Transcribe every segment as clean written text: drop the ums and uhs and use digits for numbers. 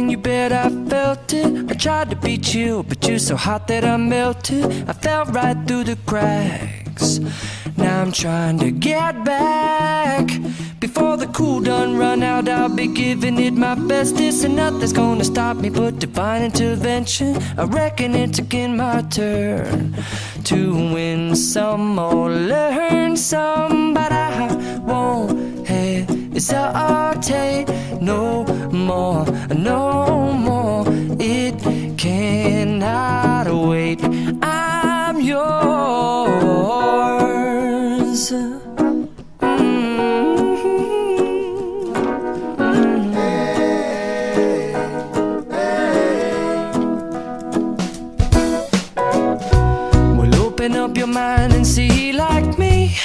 in your bed, I felt it. I tried to be chill, but you're so hot that I melted. I fell right through the cracks. Now I'm trying to get back. Before the cool done run out, I'll be giving it my best. This and nothing's gonna stop me but divine intervention. I reckon it's again my turn to win some or learn some, but I won't hesitate no more, no more. It cannot wait. I'm yours. Open up your mind and see like me.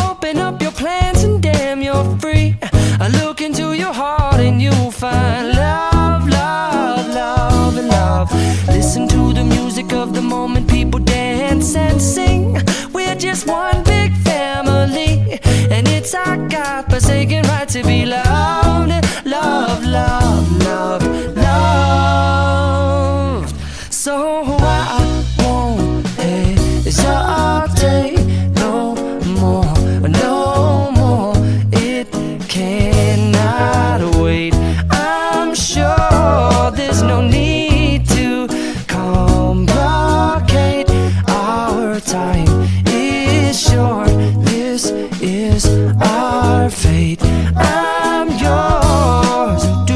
Open up your plans and damn, you're free. I look into your heart and you'll find love, love, love, and love. Listen to the music of the moment, people dance and sing. We're just one big family, and it's our God-forsaken right to be loved, love, love, love, loved. So I won't hesitate no more, no more. It cannot wait. I'm sure there's no need to complicate. Our time is short. This is our fate. I'm yours. Do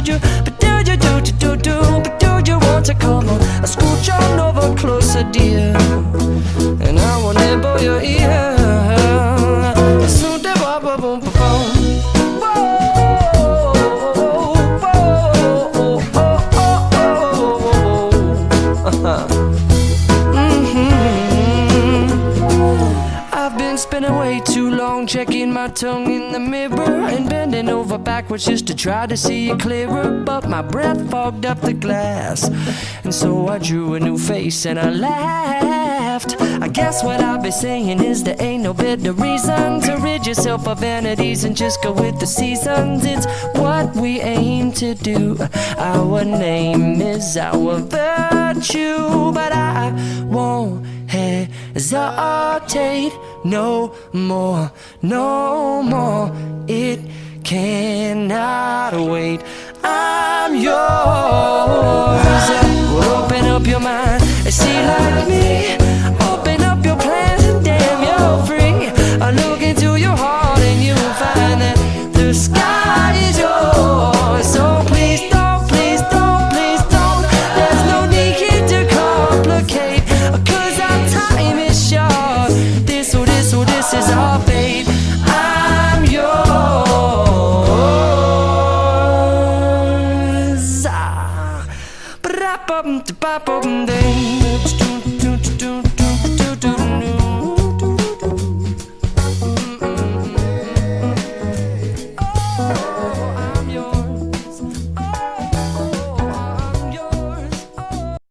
you, but do you, but do you want to come on? I scooch on over closer, dear, and I will nibble your ear. Soon the boom, boom, boom, boom. I've been spending way too long checking my tongue in the mirror and bending over backwards just to try to see it clearer, but my breath fogged up the glass, and so I drew a new face and I laughed. I guess what I'll be saying is there ain't no better reason to rid yourself of vanities and just go with the seasons. It's what we aim to do. Our name is our virtue, but I won't hesitate no more, no more. It cannot wait. I'm yours. Open up your mind and see like me. Open up your plans and damn, you're free. I look into your heart and you'll find that the sky is yours. So please don't, please don't, please don't. There's no need here to complicate, 'cause our time is short. This is our fate. I'm yours. Ba-da-bum-da-ba-bum-ding.